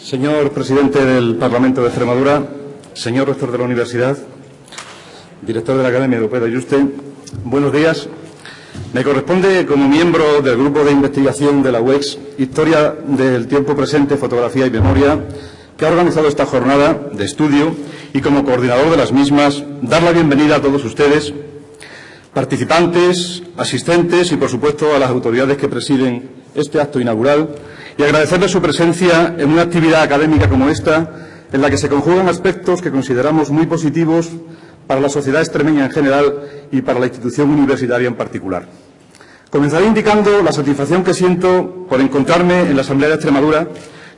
Señor presidente del Parlamento de Extremadura, señor rector de la Universidad, director de la Academia Europea de Juste, buenos días. Me corresponde, como miembro del Grupo de Investigación de la UEX, Historia del Tiempo Presente, Fotografía y Memoria, que ha organizado esta jornada de estudio, y como coordinador de las mismas, dar la bienvenida a todos ustedes, participantes, asistentes y, por supuesto, a las autoridades que presiden este acto inaugural, y agradecerles su presencia en una actividad académica como esta, en la que se conjugan aspectos que consideramos muy positivos para la sociedad extremeña en general y para la institución universitaria en particular. Comenzaré indicando la satisfacción que siento por encontrarme en la Asamblea de Extremadura,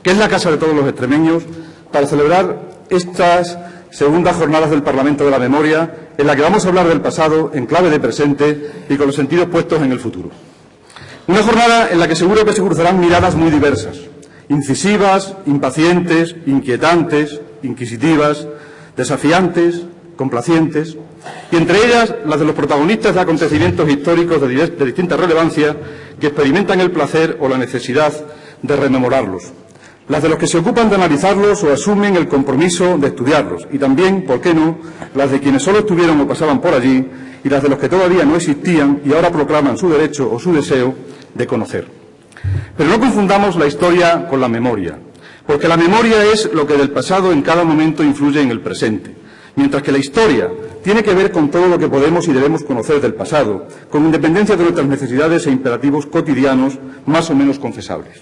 que es la casa de todos los extremeños, para celebrar estas segundas jornadas del Parlamento de la Memoria, en la que vamos a hablar del pasado en clave de presente y con los sentidos puestos en el futuro. Una jornada en la que seguro que se cruzarán miradas muy diversas, incisivas, impacientes, inquietantes, inquisitivas, desafiantes, complacientes, y entre ellas las de los protagonistas de acontecimientos históricos de distinta relevancia que experimentan el placer o la necesidad de rememorarlos, las de los que se ocupan de analizarlos o asumen el compromiso de estudiarlos, y también, ¿por qué no?, las de quienes solo estuvieron o pasaban por allí, y las de los que todavía no existían y ahora proclaman su derecho o su deseo de conocer. Pero no confundamos la historia con la memoria, porque la memoria es lo que del pasado en cada momento influye en el presente, mientras que la historia tiene que ver con todo lo que podemos y debemos conocer del pasado, con independencia de nuestras necesidades e imperativos cotidianos más o menos confesables.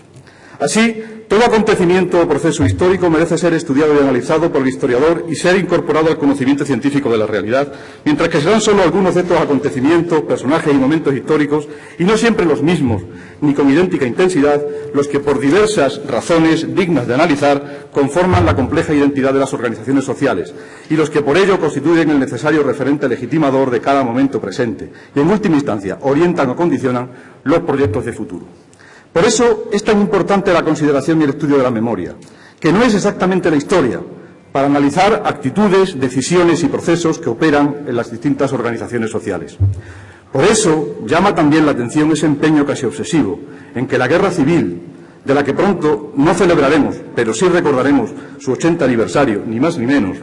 Así, todo acontecimiento o proceso histórico merece ser estudiado y analizado por el historiador y ser incorporado al conocimiento científico de la realidad, mientras que serán solo algunos de estos acontecimientos, personajes y momentos históricos, y no siempre los mismos, ni con idéntica intensidad, los que por diversas razones dignas de analizar conforman la compleja identidad de las organizaciones sociales, y los que por ello constituyen el necesario referente legitimador de cada momento presente, y en última instancia orientan o condicionan los proyectos de futuro. Por eso es tan importante la consideración y el estudio de la memoria, que no es exactamente la historia, para analizar actitudes, decisiones y procesos que operan en las distintas organizaciones sociales. Por eso llama también la atención ese empeño casi obsesivo en que la guerra civil, de la que pronto no celebraremos, pero sí recordaremos su 80 aniversario, ni más ni menos,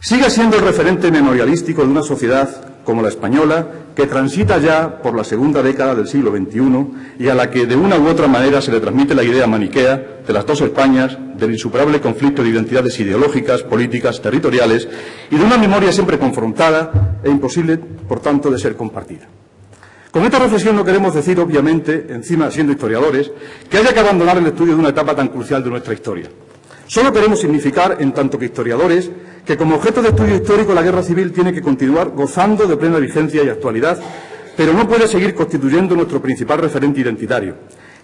siga siendo el referente memorialístico de una sociedad como la española, que transita ya por la segunda década del siglo XXI y a la que de una u otra manera se le transmite la idea maniquea de las dos Españas, del insuperable conflicto de identidades ideológicas, políticas, territoriales y de una memoria siempre confrontada e imposible, por tanto, de ser compartida. Con esta reflexión no queremos decir, obviamente, encima siendo historiadores, que haya que abandonar el estudio de una etapa tan crucial de nuestra historia. Solo queremos significar, en tanto que historiadores, que como objeto de estudio histórico la guerra civil tiene que continuar gozando de plena vigencia y actualidad, pero no puede seguir constituyendo nuestro principal referente identitario,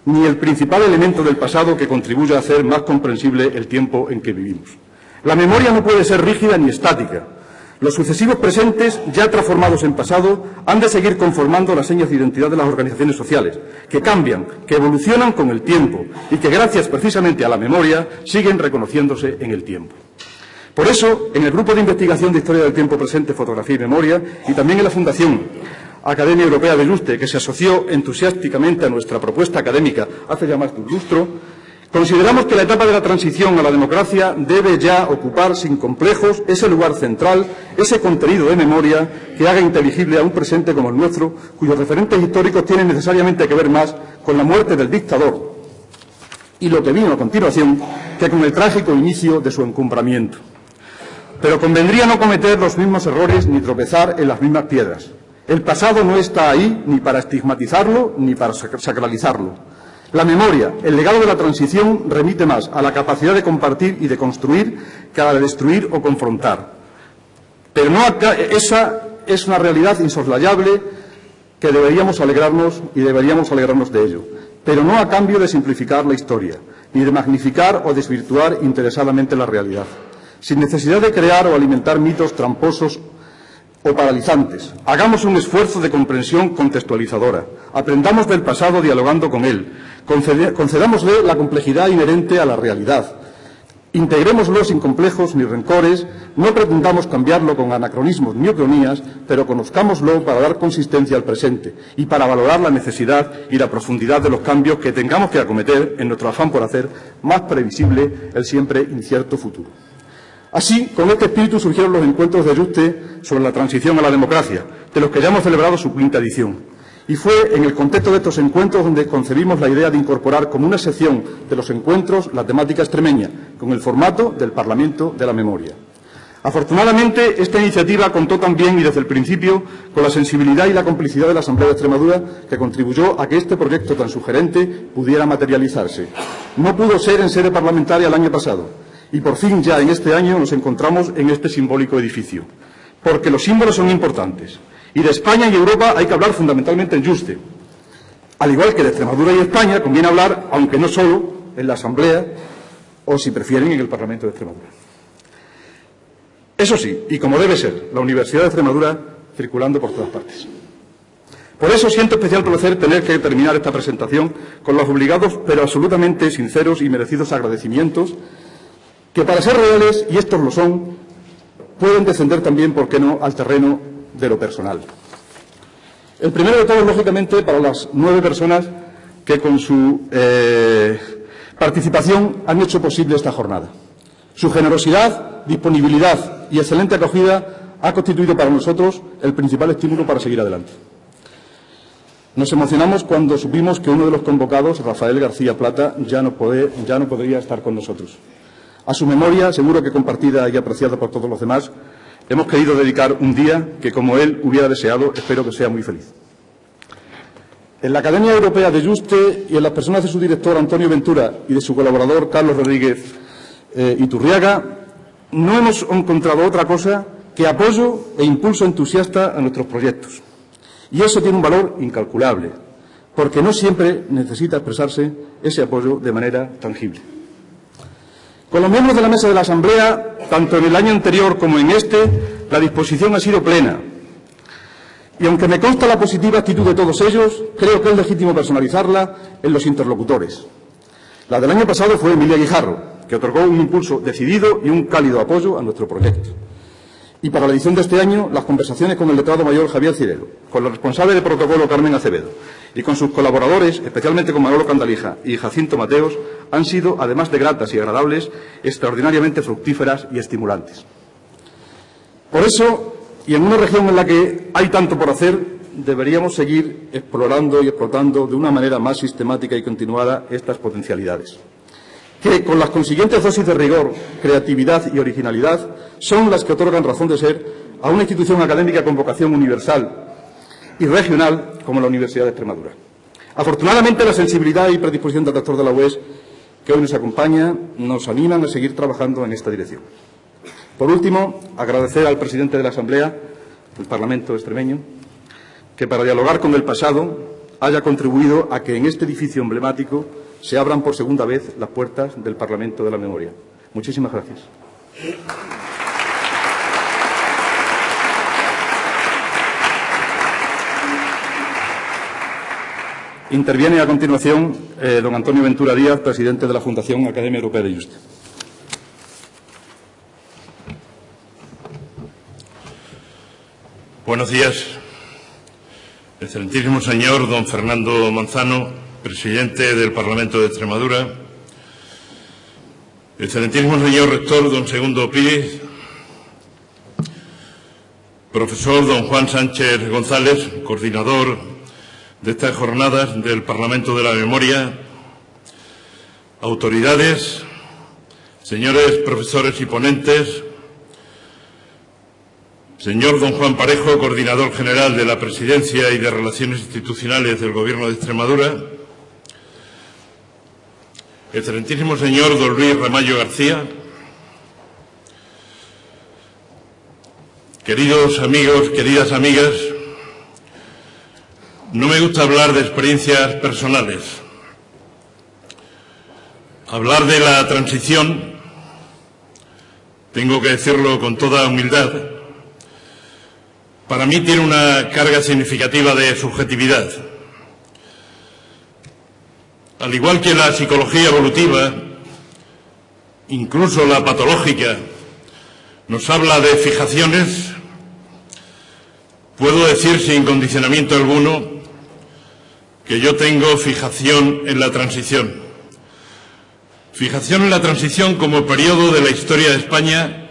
ni el principal elemento del pasado que contribuya a hacer más comprensible el tiempo en que vivimos. La memoria no puede ser rígida ni estática. Los sucesivos presentes, ya transformados en pasado, han de seguir conformando las señas de identidad de las organizaciones sociales, que cambian, que evolucionan con el tiempo y que, gracias precisamente a la memoria, siguen reconociéndose en el tiempo. Por eso, en el Grupo de Investigación de Historia del Tiempo Presente, Fotografía y Memoria, y también en la Fundación Academia Europea de Juste, que se asoció entusiásticamente a nuestra propuesta académica hace ya más de un lustro, consideramos que la etapa de la transición a la democracia debe ya ocupar sin complejos ese lugar central, ese contenido de memoria que haga inteligible a un presente como el nuestro, cuyos referentes históricos tienen necesariamente que ver más con la muerte del dictador y lo que vino a continuación que con el trágico inicio de su encumbramiento. Pero convendría no cometer los mismos errores ni tropezar en las mismas piedras. El pasado no está ahí ni para estigmatizarlo ni para sacralizarlo. La memoria, el legado de la transición, remite más a la capacidad de compartir y de construir que a la de destruir o confrontar. Pero esa es una realidad insoslayable que deberíamos alegrarnos de ello, pero no a cambio de simplificar la historia, ni de magnificar o desvirtuar interesadamente la realidad, sin necesidad de crear o alimentar mitos tramposos o paralizantes. Hagamos un esfuerzo de comprensión contextualizadora. Aprendamos del pasado dialogando con él. Concedámosle la complejidad inherente a la realidad Integrémoslo sin complejos ni rencores, no pretendamos cambiarlo con anacronismos ni ucronías, pero conozcámoslo para dar consistencia al presente y para valorar la necesidad y la profundidad de los cambios que tengamos que acometer en nuestro afán por hacer más previsible el siempre incierto futuro. Así, con este espíritu surgieron los encuentros de ajuste sobre la transición a la democracia, de los que ya hemos celebrado su 5ª edición. Y fue en el contexto de estos encuentros donde concebimos la idea de incorporar como una sección de los encuentros la temática extremeña, con el formato del Parlamento de la Memoria. Afortunadamente, esta iniciativa contó también y desde el principio con la sensibilidad y la complicidad de la Asamblea de Extremadura, que contribuyó a que este proyecto tan sugerente pudiera materializarse. No pudo ser en sede parlamentaria el año pasado, y por fin ya en este año nos encontramos en este simbólico edificio, porque los símbolos son importantes. Y de España y Europa hay que hablar fundamentalmente en Yuste. Al igual que de Extremadura y España, conviene hablar, aunque no solo, en la Asamblea o, si prefieren, en el Parlamento de Extremadura. Eso sí, y como debe ser, la Universidad de Extremadura circulando por todas partes. Por eso siento especial placer tener que terminar esta presentación con los obligados, pero absolutamente sinceros y merecidos agradecimientos, que para ser reales, y estos lo son, pueden descender también, ¿por qué no?, al terreno de lo personal. El primero de todos, lógicamente, para las 9 personas que con su participación han hecho posible esta jornada. Su generosidad, disponibilidad y excelente acogida ha constituido para nosotros el principal estímulo para seguir adelante. Nos emocionamos cuando supimos que uno de los convocados, Rafael García Plata, ya no podría estar con nosotros. A su memoria, seguro que compartida y apreciada por todos los demás, hemos querido dedicar un día que, como él hubiera deseado, espero que sea muy feliz. En la Academia Europea de Yuste y en las personas de su director, Antonio Ventura, y de su colaborador, Carlos Rodríguez Iturriaga, no hemos encontrado otra cosa que apoyo e impulso entusiasta a nuestros proyectos. Y eso tiene un valor incalculable, porque no siempre necesita expresarse ese apoyo de manera tangible. Con los miembros de la mesa de la Asamblea, tanto en el año anterior como en este, la disposición ha sido plena. Y aunque me consta la positiva actitud de todos ellos, creo que es legítimo personalizarla en los interlocutores. La del año pasado fue Emilia Guijarro, que otorgó un impulso decidido y un cálido apoyo a nuestro proyecto. Y para la edición de este año, las conversaciones con el letrado mayor Javier Cirelo, con la responsable de protocolo Carmen Acevedo y con sus colaboradores, especialmente con Manolo Candalija y Jacinto Mateos, han sido, además de gratas y agradables, extraordinariamente fructíferas y estimulantes. Por eso, y en una región en la que hay tanto por hacer, deberíamos seguir explorando y explotando de una manera más sistemática y continuada estas potencialidades, que, con las consiguientes dosis de rigor, creatividad y originalidad, son las que otorgan razón de ser a una institución académica con vocación universal y regional como la Universidad de Extremadura. Afortunadamente, la sensibilidad y predisposición del rector de la UES, que hoy nos acompaña, nos animan a seguir trabajando en esta dirección. Por último, agradecer al presidente de la Asamblea del Parlamento extremeño que, para dialogar con el pasado, haya contribuido a que en este edificio emblemático se abran por segunda vez las puertas del Parlamento de la Memoria. Muchísimas gracias. Interviene a continuación don Antonio Ventura Díaz, presidente de la Fundación Academia Europea de Yuste. Buenos días. Excelentísimo señor don Fernando Manzano, presidente del Parlamento de Extremadura. Excelentísimo señor rector don Segundo Píriz. Profesor don Juan Sánchez González, coordinador de estas jornadas del Parlamento de la Memoria. Autoridades, señores profesores y ponentes. Señor don Juan Parejo, coordinador general de la Presidencia y de Relaciones Institucionales del Gobierno de Extremadura. Excelentísimo señor don Luis Ramallo García. Queridos amigos, queridas amigas, no me gusta hablar de experiencias personales. Hablar de la transición, tengo que decirlo con toda humildad, para mí tiene una carga significativa de subjetividad. Al igual que la psicología evolutiva, incluso la patológica, nos habla de fijaciones, puedo decir sin condicionamiento alguno que yo tengo fijación en la transición. Fijación en la transición como periodo de la historia de España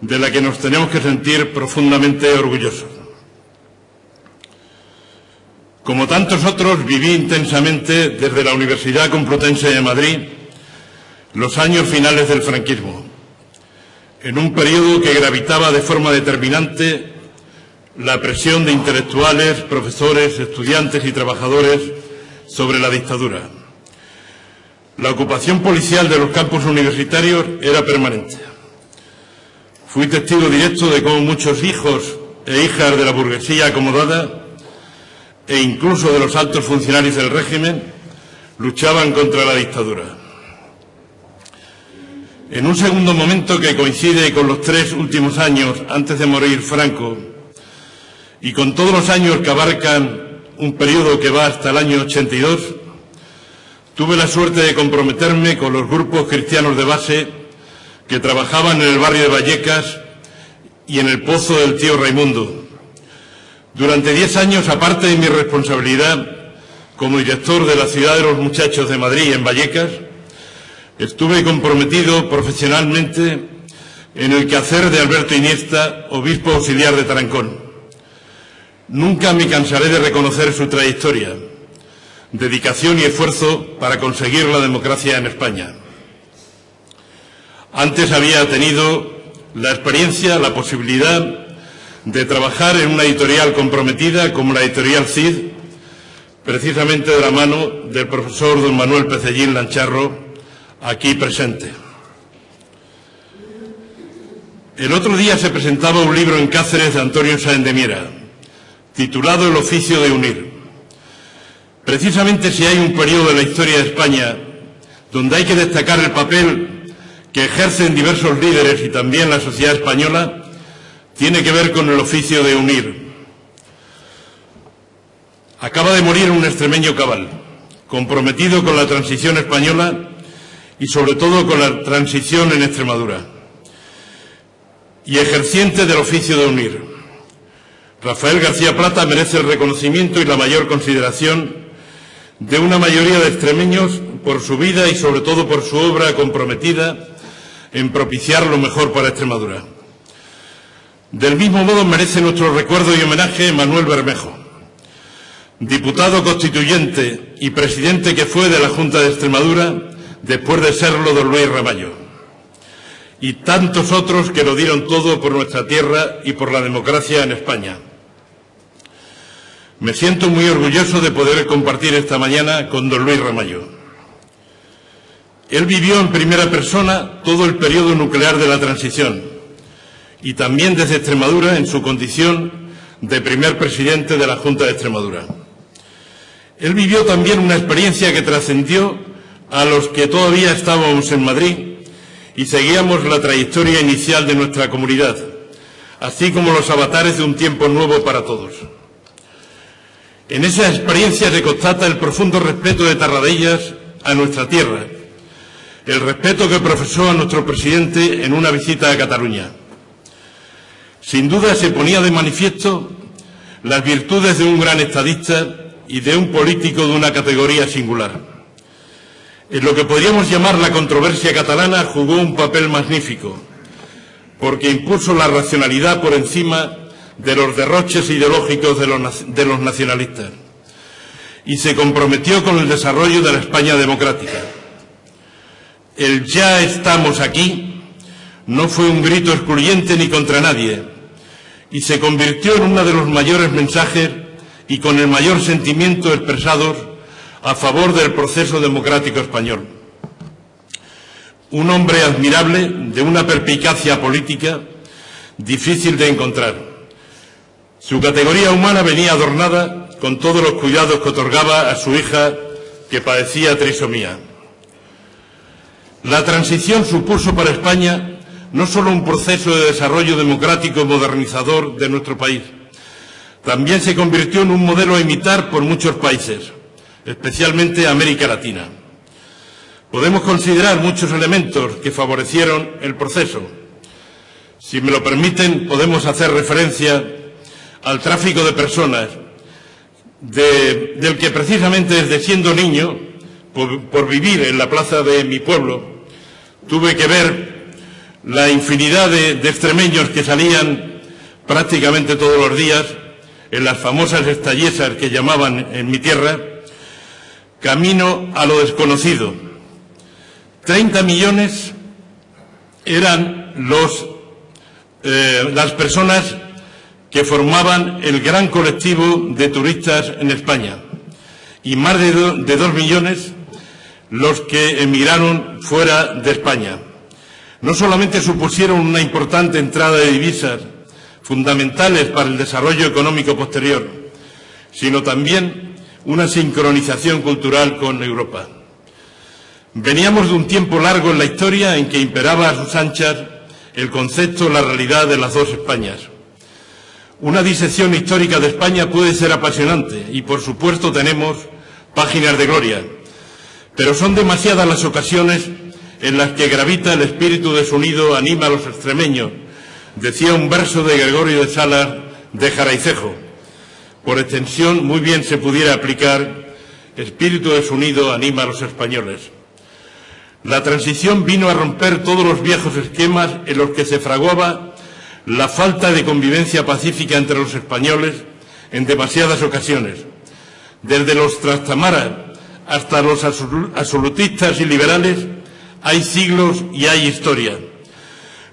de la que nos tenemos que sentir profundamente orgullosos. Como tantos otros, viví intensamente desde la Universidad Complutense de Madrid los años finales del franquismo, en un periodo que gravitaba de forma determinante la presión de intelectuales, profesores, estudiantes y trabajadores sobre la dictadura. La ocupación policial de los campus universitarios era permanente. Fui testigo directo de cómo muchos hijos e hijas de la burguesía acomodada e incluso de los altos funcionarios del régimen luchaban contra la dictadura. En un segundo momento que coincide con los 3 últimos años antes de morir Franco y con todos los años que abarcan un periodo que va hasta el año 82, tuve la suerte de comprometerme con los grupos cristianos de base que trabajaban en el barrio de Vallecas y en el Pozo del Tío Raimundo. Durante 10 años, aparte de mi responsabilidad como director de la Ciudad de los Muchachos de Madrid en Vallecas, estuve comprometido profesionalmente en el quehacer de Alberto Iniesta, obispo auxiliar de Tarancón. Nunca me cansaré de reconocer su trayectoria, dedicación y esfuerzo para conseguir la democracia en España. Antes había tenido la experiencia, la posibilidad de trabajar en una editorial comprometida como la editorial CID, precisamente de la mano del profesor don Manuel Pecellín Lancharro, aquí presente. El otro día se presentaba un libro en Cáceres de Antonio Sáenz de Miera, titulado El oficio de unir. Precisamente si hay un periodo de la historia de España donde hay que destacar el papel que ejercen diversos líderes y también la sociedad española, tiene que ver con el oficio de unir. Acaba de morir un extremeño cabal, comprometido con la transición española y sobre todo con la transición en Extremadura, y ejerciente del oficio de unir. Rafael García Plata merece el reconocimiento y la mayor consideración de una mayoría de extremeños por su vida y sobre todo por su obra comprometida en propiciar lo mejor para Extremadura. Del mismo modo merece nuestro recuerdo y homenaje Manuel Bermejo, diputado constituyente y presidente que fue de la Junta de Extremadura después de serlo don Luis Ramallo, y tantos otros que lo dieron todo por nuestra tierra y por la democracia en España. Me siento muy orgulloso de poder compartir esta mañana con don Luis Ramallo. Él vivió en primera persona todo el periodo nuclear de la transición y también desde Extremadura en su condición de primer presidente de la Junta de Extremadura. Él vivió también una experiencia que trascendió a los que todavía estábamos en Madrid y seguíamos la trayectoria inicial de nuestra comunidad, así como los avatares de un tiempo nuevo para todos. En esa experiencia se constata el profundo respeto de Tarradellas a nuestra tierra, el respeto que profesó a nuestro presidente en una visita a Cataluña. Sin duda se ponía de manifiesto las virtudes de un gran estadista y de un político de una categoría singular. En lo que podríamos llamar la controversia catalana jugó un papel magnífico, porque impuso la racionalidad por encima de los derroches ideológicos de los nacionalistas y se comprometió con el desarrollo de la España democrática. El "ya estamos aquí" no fue un grito excluyente ni contra nadie, y se convirtió en uno de los mayores mensajes y con el mayor sentimiento expresados a favor del proceso democrático español. Un hombre admirable, de una perspicacia política difícil de encontrar. Su categoría humana venía adornada con todos los cuidados que otorgaba a su hija que padecía trisomía. La transición supuso para España no solo un proceso de desarrollo democrático y modernizador de nuestro país, también se convirtió en un modelo a imitar por muchos países, especialmente América Latina. Podemos considerar muchos elementos que favorecieron el proceso. Si me lo permiten, podemos hacer referencia al tráfico de personas, del que precisamente desde siendo niño, por vivir en la plaza de mi pueblo, tuve que ver la infinidad de extremeños que salían prácticamente todos los días en las famosas estallesas que llamaban en mi tierra, camino a lo desconocido. 30 millones eran las personas que formaban el gran colectivo de turistas en España y más de 2 millones los que emigraron fuera de España. No solamente supusieron una importante entrada de divisas fundamentales para el desarrollo económico posterior, sino también una sincronización cultural con Europa. Veníamos de un tiempo largo en la historia en que imperaba a sus anchas el concepto, la realidad de las dos Españas. Una disección histórica de España puede ser apasionante y, por supuesto, tenemos páginas de gloria, pero son demasiadas las ocasiones en las que gravita el espíritu desunido, anima a los extremeños, decía un verso de Gregorio de Salas de Jaraicejo. Por extensión, muy bien se pudiera aplicar: espíritu desunido anima a los españoles. La transición vino a romper todos los viejos esquemas en los que se fraguaba la falta de convivencia pacífica entre los españoles en demasiadas ocasiones. Desde los Trastamara hasta los absolutistas y liberales hay siglos y hay historia.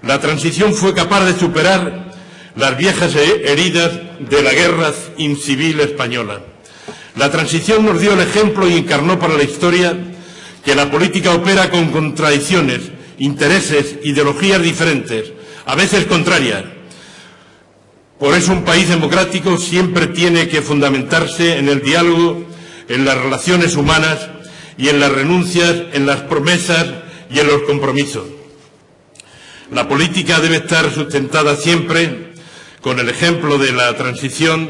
La transición fue capaz de superar las viejas heridas de la guerra civil española. La transición nos dio el ejemplo y encarnó para la historia que la política opera con contradicciones, intereses, ideologías diferentes, a veces contrarias. Por eso un país democrático siempre tiene que fundamentarse en el diálogo, en las relaciones humanas y en las renuncias, en las promesas y en los compromisos. La política debe estar sustentada siempre con el ejemplo de la transición,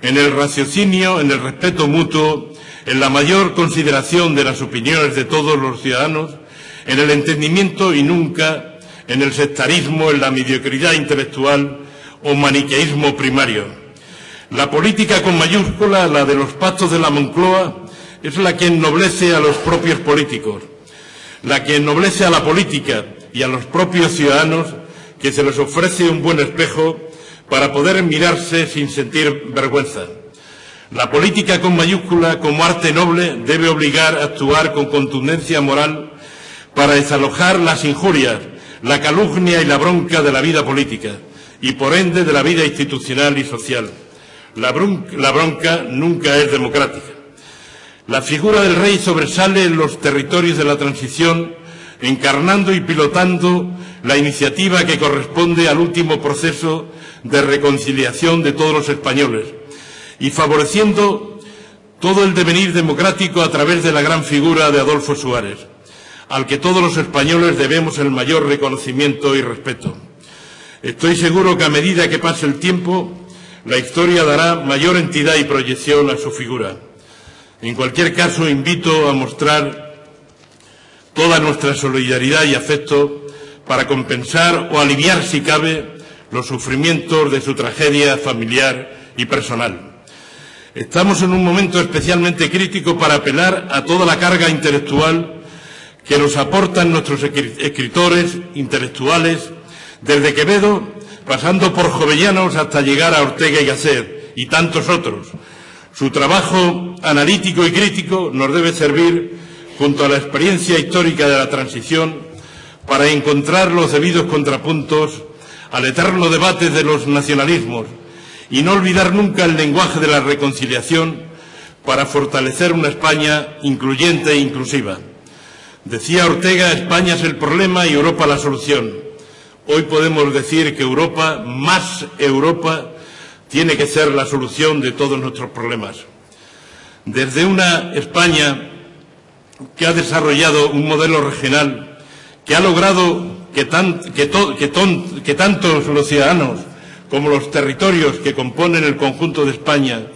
en el raciocinio, en el respeto mutuo, en la mayor consideración de las opiniones de todos los ciudadanos, en el entendimiento y nunca en el sectarismo, en la mediocridad intelectual o maniqueísmo primario. La política con mayúscula, la de los pactos de la Moncloa, es la que ennoblece a los propios políticos, la que ennoblece a la política y a los propios ciudadanos, que se les ofrece un buen espejo para poder mirarse sin sentir vergüenza. La política con mayúscula, como arte noble, debe obligar a actuar con contundencia moral para desalojar las injurias, la calumnia y la bronca de la vida política y, por ende, de la vida institucional y social. La bronca nunca es democrática. La figura del rey sobresale en los territorios de la transición, encarnando y pilotando la iniciativa que corresponde al último proceso de reconciliación de todos los españoles y favoreciendo todo el devenir democrático a través de la gran figura de Adolfo Suárez, al que todos los españoles debemos el mayor reconocimiento y respeto. Estoy seguro que a medida que pase el tiempo, la historia dará mayor entidad y proyección a su figura. En cualquier caso, invito a mostrar toda nuestra solidaridad y afecto para compensar o aliviar, si cabe, los sufrimientos de su tragedia familiar y personal. Estamos en un momento especialmente crítico para apelar a toda la carga intelectual que nos aportan nuestros escritores intelectuales, desde Quevedo, pasando por Jovellanos hasta llegar a Ortega y Gasset y tantos otros. Su trabajo analítico y crítico nos debe servir, junto a la experiencia histórica de la transición, para encontrar los debidos contrapuntos al eterno debate de los nacionalismos y no olvidar nunca el lenguaje de la reconciliación para fortalecer una España incluyente e inclusiva. Decía Ortega: España es el problema y Europa la solución. Hoy podemos decir que Europa, más Europa, tiene que ser la solución de todos nuestros problemas. Desde una España que ha desarrollado un modelo regional, que ha logrado que tantos los ciudadanos como los territorios que componen el conjunto de España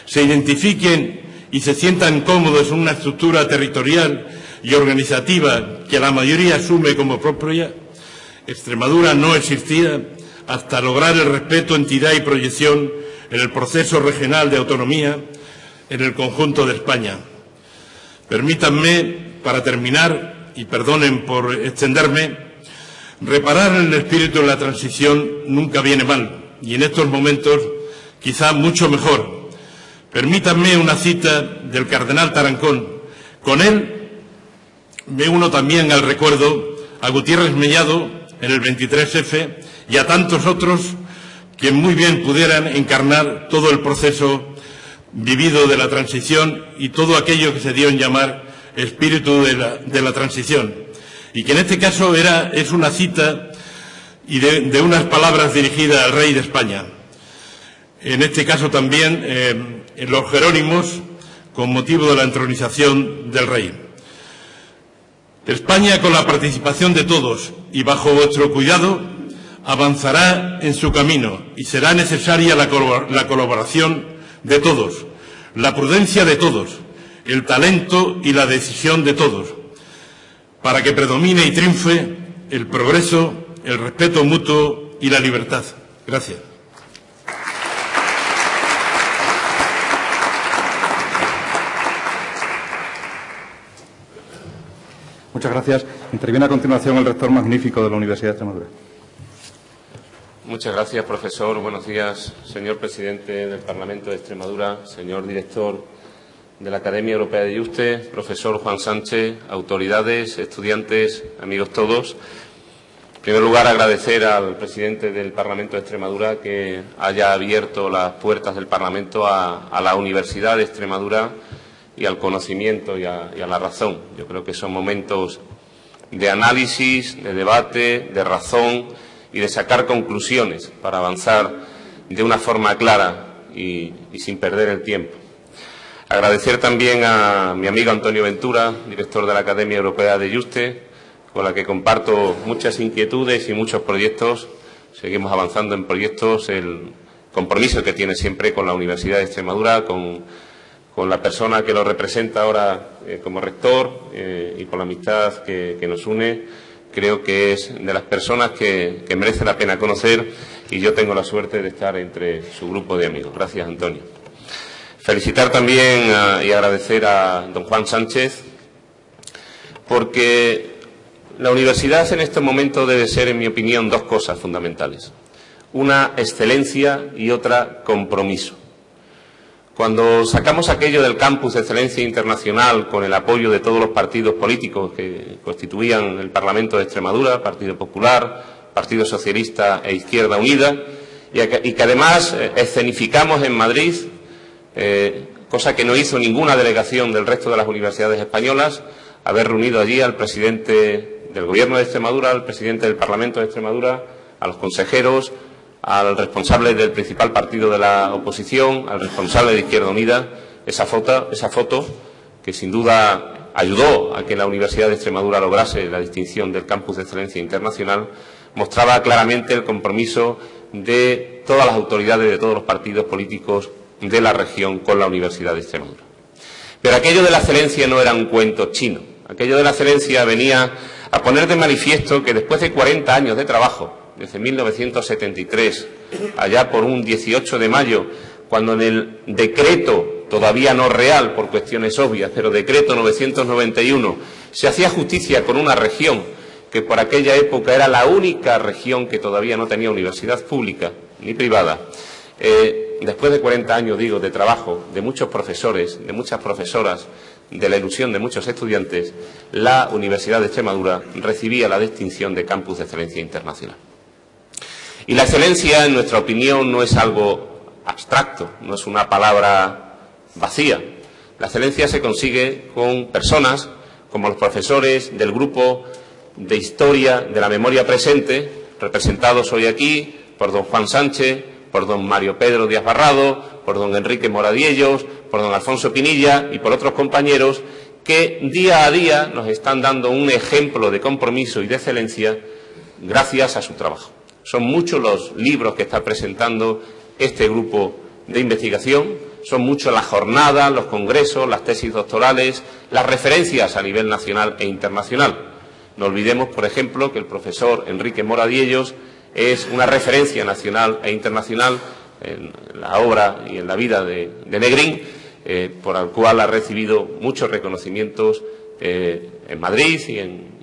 se identifiquen y se sientan cómodos en una estructura territorial y organizativa que la mayoría asume como propia, Extremadura no existía hasta lograr el respeto, entidad y proyección en el proceso regional de autonomía en el conjunto de España. Permítanme, para terminar, y perdonen por extenderme, reparar en el espíritu de la transición nunca viene mal, y en estos momentos quizá mucho mejor. Permítanme una cita del cardenal Tarancón. Con él me uno también al recuerdo a Gutiérrez Mellado en el 23F y a tantos otros que muy bien pudieran encarnar todo el proceso vivido de la transición y todo aquello que se dio en llamar espíritu de la transición. Y que en este caso es una cita y de unas palabras dirigidas al rey de España. En este caso también en los Jerónimos, con motivo de la entronización del rey. España, con la participación de todos y bajo vuestro cuidado, avanzará en su camino y será necesaria la colaboración de todos, la prudencia de todos, el talento y la decisión de todos, para que predomine y triunfe el progreso, el respeto mutuo y la libertad. Gracias. Muchas gracias. Interviene a continuación el rector magnífico de la Universidad de Extremadura. Muchas gracias, profesor. Buenos días, señor presidente del Parlamento de Extremadura, señor director de la Academia Europea de Yuste, profesor Juan Sánchez, autoridades, estudiantes, amigos todos. En primer lugar, agradecer al presidente del Parlamento de Extremadura que haya abierto las puertas del Parlamento a la Universidad de Extremadura y al conocimiento y a la razón. Yo creo que son momentos de análisis, de debate, de razón y de sacar conclusiones para avanzar de una forma clara y sin perder el tiempo. Agradecer también a mi amigo Antonio Ventura, director de la Academia Europea de Yuste, con la que comparto muchas inquietudes y muchos proyectos. Seguimos avanzando en proyectos, el compromiso que tiene siempre con la Universidad de Extremadura, con la persona que lo representa ahora como rector y con la amistad que nos une. Creo que es de las personas que merece la pena conocer y yo tengo la suerte de estar entre su grupo de amigos. Gracias, Antonio. Felicitar también y agradecer a don Juan Sánchez, porque la universidad en este momento debe ser, en mi opinión, dos cosas fundamentales. Una, excelencia, y otra, compromiso. Cuando sacamos aquello del campus de excelencia internacional con el apoyo de todos los partidos políticos que constituían el Parlamento de Extremadura, Partido Popular, Partido Socialista e Izquierda Unida, y que además escenificamos en Madrid, cosa que no hizo ninguna delegación del resto de las universidades españolas, haber reunido allí al presidente del Gobierno de Extremadura, al presidente del Parlamento de Extremadura, a los consejeros, al responsable del principal partido de la oposición, al responsable de Izquierda Unida. Esa foto que sin duda ayudó a que la Universidad de Extremadura lograse la distinción del Campus de Excelencia Internacional, mostraba claramente el compromiso de todas las autoridades de todos los partidos políticos de la región con la Universidad de Extremadura. Pero aquello de la excelencia no era un cuento chino. Aquello de la excelencia venía a poner de manifiesto que después de 40 años de trabajo, desde 1973, allá por un 18 de mayo, cuando en el decreto, todavía no real por cuestiones obvias, pero decreto 991, se hacía justicia con una región que por aquella época era la única región que todavía no tenía universidad pública ni privada. Después de 40 años, digo, de trabajo, de muchos profesores, de muchas profesoras, de la ilusión de muchos estudiantes, la Universidad de Extremadura recibía la distinción de Campus de Excelencia Internacional. Y la excelencia, en nuestra opinión, no es algo abstracto, no es una palabra vacía. La excelencia se consigue con personas como los profesores del grupo de Historia de la Memoria Presente, representados hoy aquí por don Juan Sánchez, por don Mario Pedro Díaz Barrado, por don Enrique Moradiellos, por don Alfonso Pinilla y por otros compañeros que día a día nos están dando un ejemplo de compromiso y de excelencia gracias a su trabajo. Son muchos los libros que está presentando este grupo de investigación, Son muchos las jornadas, los congresos, las tesis doctorales, las referencias a nivel nacional e internacional. No olvidemos, por ejemplo, que el profesor Enrique Mora Diellos es una referencia nacional e internacional en la obra y en la vida de Negrín, por el cual ha recibido muchos reconocimientos en Madrid y en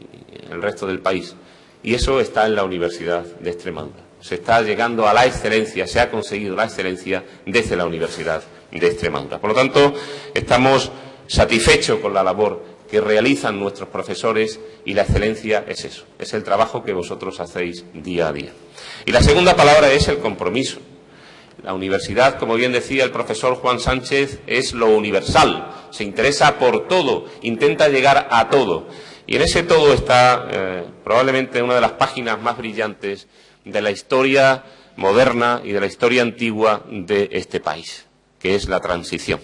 el resto del país. Y eso está en la Universidad de Extremadura. Se está llegando a la excelencia, se ha conseguido la excelencia desde la Universidad de Extremadura. Por lo tanto, estamos satisfechos con la labor que realizan nuestros profesores y la excelencia es eso, es el trabajo que vosotros hacéis día a día. Y la segunda palabra es el compromiso. La universidad, como bien decía el profesor Juan Sánchez, es lo universal, se interesa por todo, intenta llegar a todo. Y en ese todo está probablemente una de las páginas más brillantes de la historia moderna y de la historia antigua de este país, que es la transición.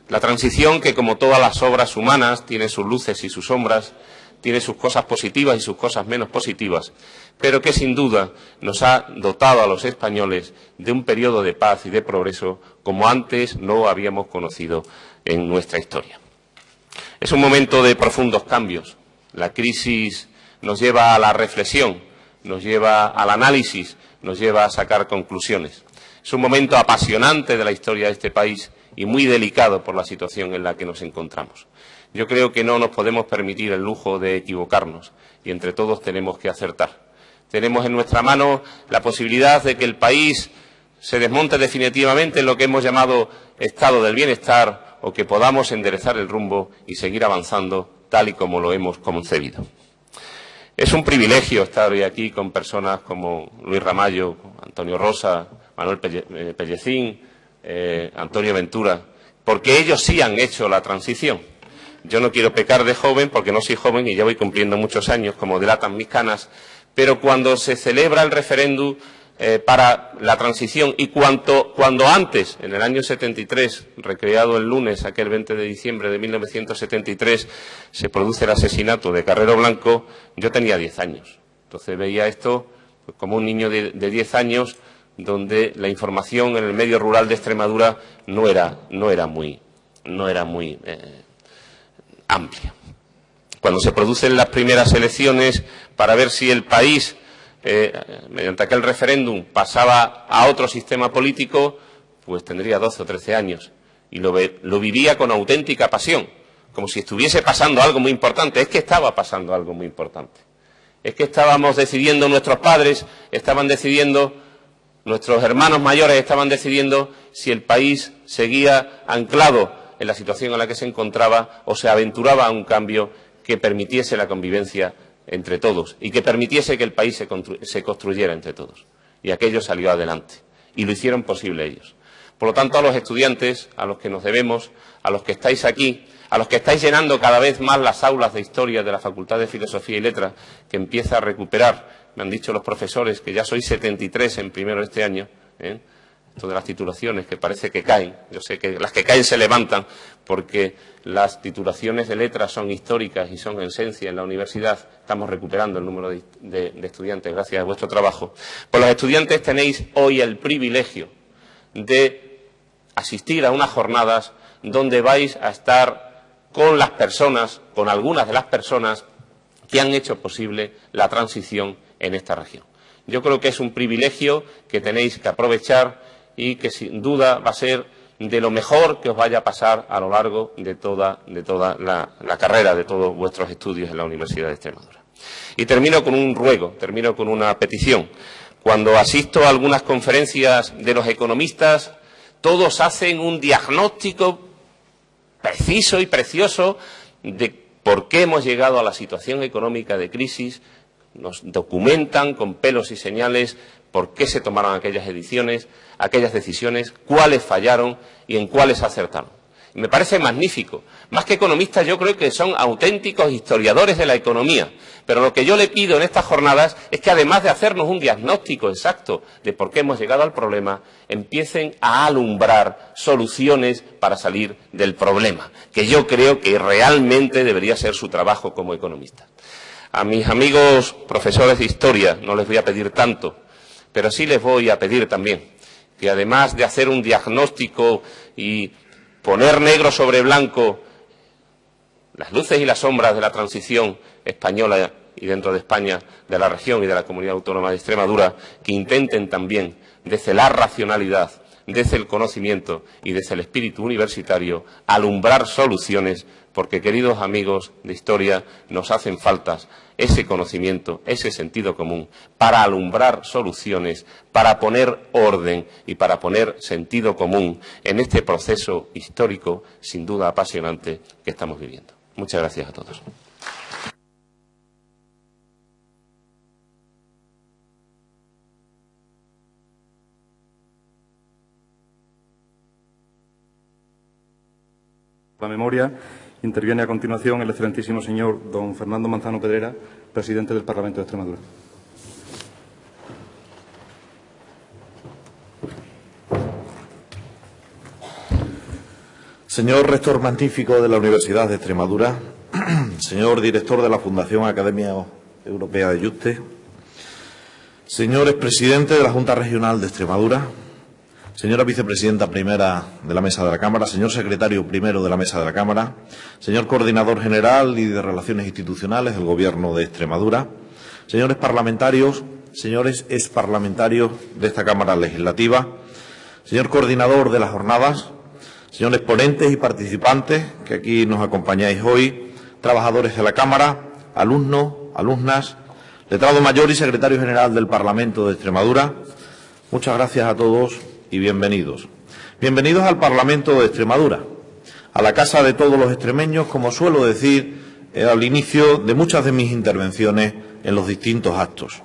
La transición que, como todas las obras humanas, tiene sus luces y sus sombras, tiene sus cosas positivas y sus cosas menos positivas, pero que sin duda nos ha dotado a los españoles de un periodo de paz y de progreso como antes no habíamos conocido en nuestra historia. Es un momento de profundos cambios. La crisis nos lleva a la reflexión, nos lleva al análisis, nos lleva a sacar conclusiones. Es un momento apasionante de la historia de este país y muy delicado por la situación en la que nos encontramos. Yo creo que no nos podemos permitir el lujo de equivocarnos y entre todos tenemos que acertar. Tenemos en nuestra mano la posibilidad de que el país se desmonte definitivamente en lo que hemos llamado estado del bienestar o que podamos enderezar el rumbo y seguir avanzando tal y como lo hemos concebido. Es un privilegio estar hoy aquí con personas como Luis Ramallo, Antonio Rosa, Manuel Pellecín, Antonio Ventura, porque ellos sí han hecho la transición. Yo no quiero pecar de joven porque no soy joven y ya voy cumpliendo muchos años, como delatan mis canas, pero cuando se celebra el referéndum para la transición y cuando antes, en el año 73, recreado el lunes, aquel 20 de diciembre de 1973, se produce el asesinato de Carrero Blanco, yo tenía 10 años. Entonces veía esto pues, como un niño de 10 años donde la información en el medio rural de Extremadura no era muy amplia. Cuando se producen las primeras elecciones para ver si el país, mediante aquel referéndum, pasaba a otro sistema político, pues tendría 12 o 13 años. Y lo vivía con auténtica pasión, como si estuviese pasando algo muy importante. Es que estaba pasando algo muy importante. Es que estábamos decidiendo, nuestros padres estaban decidiendo, nuestros hermanos mayores estaban decidiendo si el país seguía anclado en la situación en la que se encontraba o se aventuraba a un cambio que permitiese la convivencia entre todos y que permitiese que el país se construyera entre todos. Y aquello salió adelante. Y lo hicieron posible ellos. Por lo tanto, a los estudiantes, a los que nos debemos, a los que estáis aquí, a los que estáis llenando cada vez más las aulas de historia de la Facultad de Filosofía y Letras, que empieza a recuperar, me han dicho los profesores que ya soy 73 en primero de este año, esto de las titulaciones que parece que caen, yo sé que las que caen se levantan porque las titulaciones de letras son históricas y son en esencia en la universidad, estamos recuperando el número de estudiantes gracias a vuestro trabajo. Pues los estudiantes tenéis hoy el privilegio de asistir a unas jornadas donde vais a estar con las personas, con algunas de las personas que han hecho posible la transición en esta región. Yo creo que es un privilegio que tenéis que aprovechar y que sin duda va a ser de lo mejor que os vaya a pasar a lo largo de toda la carrera, de todos vuestros estudios en la Universidad de Extremadura. Y termino con un ruego, termino con una petición. Cuando asisto a algunas conferencias de los economistas, todos hacen un diagnóstico preciso y precioso de por qué hemos llegado a la situación económica de crisis, nos documentan con pelos y señales por qué se tomaron aquellas decisiones, cuáles fallaron y en cuáles acertaron. Y me parece magnífico. Más que economistas, yo creo que son auténticos historiadores de la economía. Pero lo que yo le pido en estas jornadas es que, además de hacernos un diagnóstico exacto de por qué hemos llegado al problema, empiecen a alumbrar soluciones para salir del problema, que yo creo que realmente debería ser su trabajo como economistas. A mis amigos profesores de historia no les voy a pedir tanto, pero sí les voy a pedir también que además de hacer un diagnóstico y poner negro sobre blanco las luces y las sombras de la transición española y dentro de España, de la región y de la Comunidad Autónoma de Extremadura, que intenten también, desde la racionalidad, desde el conocimiento y desde el espíritu universitario, alumbrar soluciones, porque, queridos amigos de historia, nos hacen falta ese conocimiento, ese sentido común, para alumbrar soluciones, para poner orden y para poner sentido común en este proceso histórico, sin duda apasionante, que estamos viviendo. Muchas gracias a todos. La memoria. Interviene a continuación el excelentísimo señor don Fernando Manzano Pedrera, presidente del Parlamento de Extremadura. Señor rector magnífico de la Universidad de Extremadura, señor director de la Fundación Academia Europea de Yuste, señor expresidente de la Junta Regional de Extremadura, señora vicepresidenta primera de la Mesa de la Cámara, señor secretario primero de la Mesa de la Cámara, señor coordinador general y de Relaciones Institucionales del Gobierno de Extremadura, señores parlamentarios, señores exparlamentarios de esta Cámara Legislativa, señor coordinador de las jornadas, señores ponentes y participantes que aquí nos acompañáis hoy, trabajadores de la Cámara, alumnos, alumnas, letrado mayor y secretario general del Parlamento de Extremadura, muchas gracias a todos y bienvenidos. Bienvenidos al Parlamento de Extremadura, a la casa de todos los extremeños, como suelo decir al inicio de muchas de mis intervenciones en los distintos actos.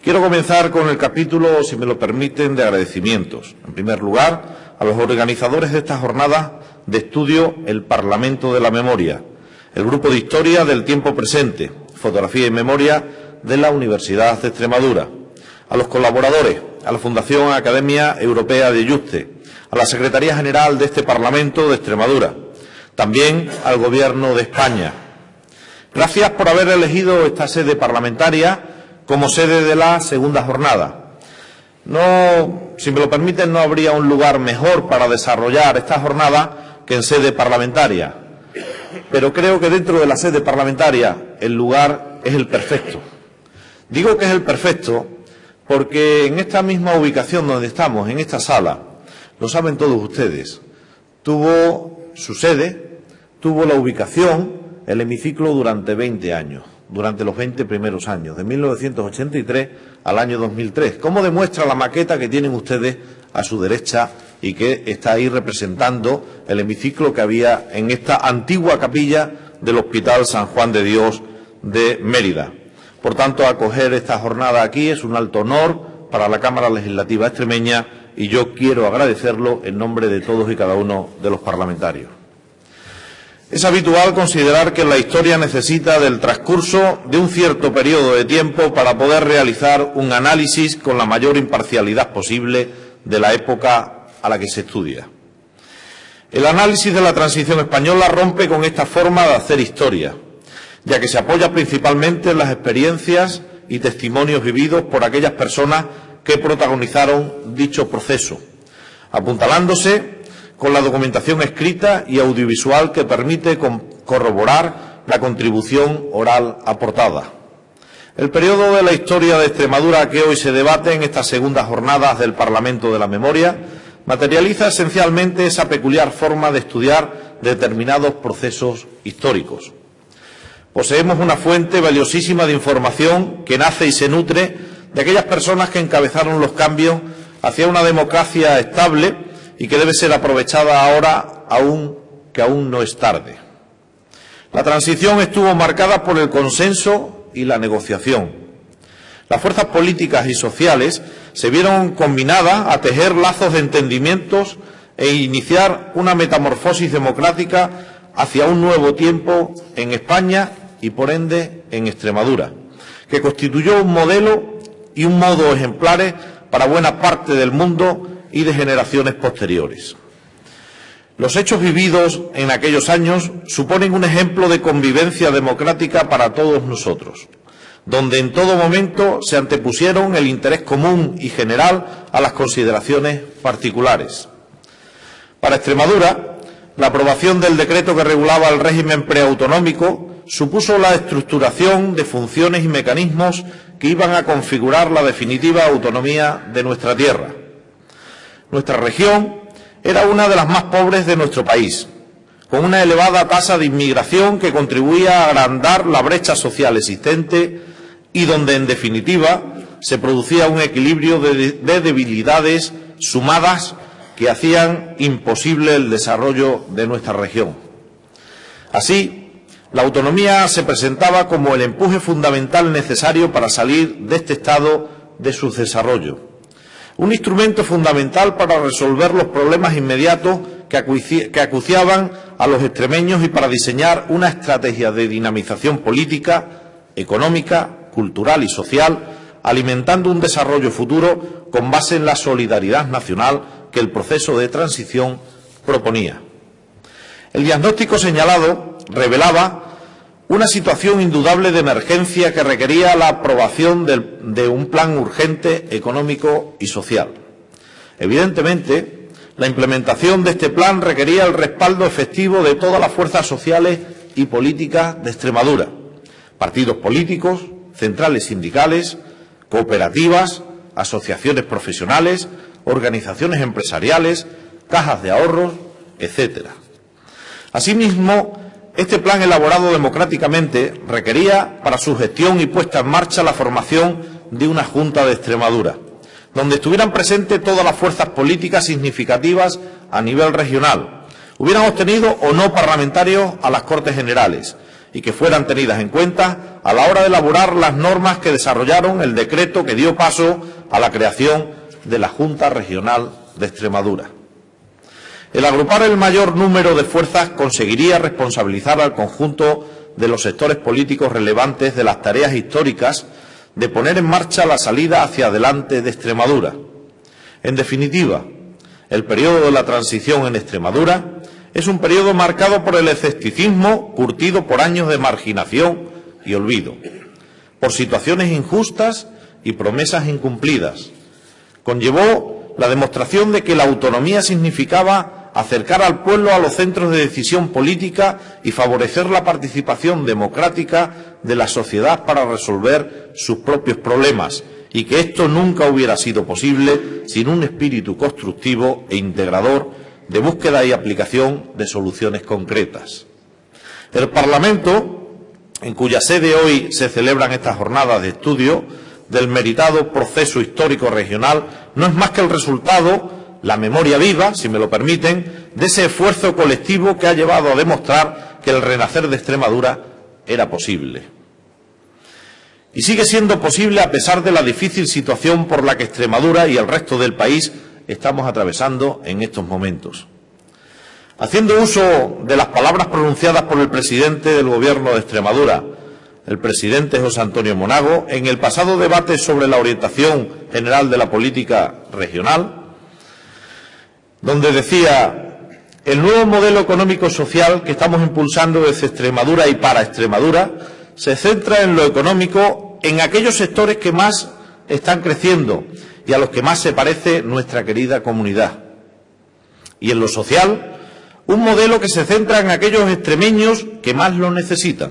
Quiero comenzar con el capítulo, si me lo permiten, de agradecimientos. En primer lugar, a los organizadores de esta jornada de estudio El Parlamento de la Memoria, el Grupo de Historia del Tiempo Presente, Fotografía y Memoria de la Universidad de Extremadura, a los colaboradores, a la Fundación Academia Europea de Yuste, a la Secretaría General de este Parlamento de Extremadura, también al Gobierno de España. Gracias por haber elegido esta sede parlamentaria como sede de la segunda jornada. No, si me lo permiten, no habría un lugar mejor para desarrollar esta jornada que en sede parlamentaria. Pero creo que dentro de la sede parlamentaria el lugar es el perfecto. Digo que es el perfecto porque en esta misma ubicación donde estamos, en esta sala, lo saben todos ustedes, tuvo su sede, tuvo la ubicación, el hemiciclo durante 20 años, durante los 20 primeros años, de 1983 al año 2003, como demuestra la maqueta que tienen ustedes a su derecha y que está ahí representando el hemiciclo que había en esta antigua capilla del Hospital San Juan de Dios de Mérida. Por tanto, acoger esta jornada aquí es un alto honor para la Cámara Legislativa extremeña y yo quiero agradecerlo en nombre de todos y cada uno de los parlamentarios. Es habitual considerar que la historia necesita del transcurso de un cierto periodo de tiempo para poder realizar un análisis con la mayor imparcialidad posible de la época a la que se estudia. El análisis de la transición española rompe con esta forma de hacer historia, ya que se apoya principalmente en las experiencias y testimonios vividos por aquellas personas que protagonizaron dicho proceso, apuntalándose con la documentación escrita y audiovisual que permite corroborar la contribución oral aportada. El periodo de la historia de Extremadura que hoy se debate en estas segundas jornadas del Parlamento de la Memoria materializa esencialmente esa peculiar forma de estudiar determinados procesos históricos. Poseemos una fuente valiosísima de información que nace y se nutre de aquellas personas que encabezaron los cambios hacia una democracia estable y que debe ser aprovechada ahora, que aún no es tarde. La transición estuvo marcada por el consenso y la negociación. Las fuerzas políticas y sociales se vieron combinadas a tejer lazos de entendimientos e iniciar una metamorfosis democrática hacia un nuevo tiempo en España y, por ende, en Extremadura, que constituyó un modelo y un modo ejemplares para buena parte del mundo y de generaciones posteriores. Los hechos vividos en aquellos años suponen un ejemplo de convivencia democrática para todos nosotros. donde en todo momento se antepusieron el interés común y general a las consideraciones particulares. Para Extremadura, la aprobación del decreto que regulaba el régimen preautonómico supuso la estructuración de funciones y mecanismos que iban a configurar la definitiva autonomía de nuestra tierra. Nuestra región era una de las más pobres de nuestro país, con una elevada tasa de inmigración que contribuía a agrandar la brecha social existente y donde, en definitiva, se producía un equilibrio de debilidades sumadas que hacían imposible el desarrollo de nuestra región. Así, la autonomía se presentaba como el empuje fundamental necesario para salir de este estado de subdesarrollo. Un instrumento fundamental para resolver los problemas inmediatos que acuciaban a los extremeños y para diseñar una estrategia de dinamización política, económica, cultural y social, alimentando un desarrollo futuro con base en la solidaridad nacional que el proceso de transición proponía. El diagnóstico señalado revelaba una situación indudable de emergencia que requería la aprobación de un plan urgente económico y social. Evidentemente, la implementación de este plan requería el respaldo efectivo de todas las fuerzas sociales y políticas de Extremadura, partidos políticos, centrales sindicales, cooperativas, asociaciones profesionales, organizaciones empresariales, cajas de ahorros, etcétera. Asimismo, este plan elaborado democráticamente requería para su gestión y puesta en marcha la formación de una Junta de Extremadura, donde estuvieran presentes todas las fuerzas políticas significativas a nivel regional, hubieran obtenido o no parlamentarios a las Cortes Generales y que fueran tenidas en cuenta a la hora de elaborar las normas que desarrollaron el decreto que dio paso a la creación de la Junta Regional de Extremadura. El agrupar el mayor número de fuerzas conseguiría responsabilizar al conjunto de los sectores políticos relevantes de las tareas históricas de poner en marcha la salida hacia adelante de Extremadura. En definitiva, el periodo de la transición en Extremadura es un periodo marcado por el escepticismo curtido por años de marginación y olvido, por situaciones injustas y promesas incumplidas. Conllevó la demostración de que la autonomía significaba acercar al pueblo a los centros de decisión política y favorecer la participación democrática de la sociedad para resolver sus propios problemas, y que esto nunca hubiera sido posible sin un espíritu constructivo e integrador de búsqueda y aplicación de soluciones concretas. El Parlamento, en cuya sede hoy se celebran estas jornadas de estudio del meritado proceso histórico regional, no es más que el resultado, la memoria viva, si me lo permiten, de ese esfuerzo colectivo que ha llevado a demostrar que el renacer de Extremadura era posible. Y sigue siendo posible a pesar de la difícil situación por la que Extremadura y el resto del país estamos atravesando en estos momentos. Haciendo uso de las palabras pronunciadas por el presidente del Gobierno de Extremadura, el presidente José Antonio Monago, en el pasado debate sobre la orientación general de la política regional, donde decía: el nuevo modelo económico-social que estamos impulsando desde Extremadura y para Extremadura se centra en lo económico en aquellos sectores que más están creciendo y a los que más se parece nuestra querida comunidad. Y en lo social, un modelo que se centra en aquellos extremeños que más lo necesitan.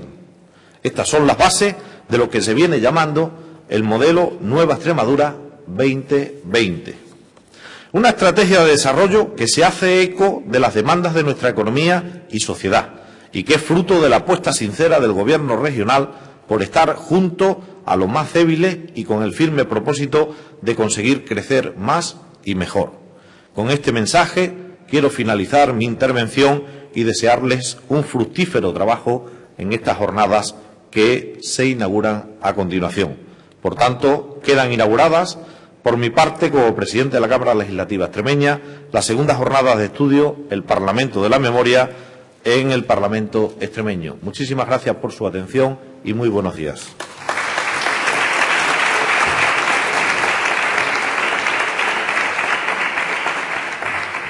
Estas son las bases de lo que se viene llamando el modelo Nueva Extremadura 2020. Una estrategia de desarrollo que se hace eco de las demandas de nuestra economía y sociedad y que es fruto de la apuesta sincera del Gobierno regional por estar junto a los más débiles y con el firme propósito de conseguir crecer más y mejor. Con este mensaje quiero finalizar mi intervención y desearles un fructífero trabajo en estas jornadas que se inauguran a continuación. Por tanto, quedan inauguradas, por mi parte, como presidente de la Cámara Legislativa extremeña, las segundas jornadas de estudio, el Parlamento de la Memoria, en el Parlamento extremeño. Muchísimas gracias por su atención y muy buenos días.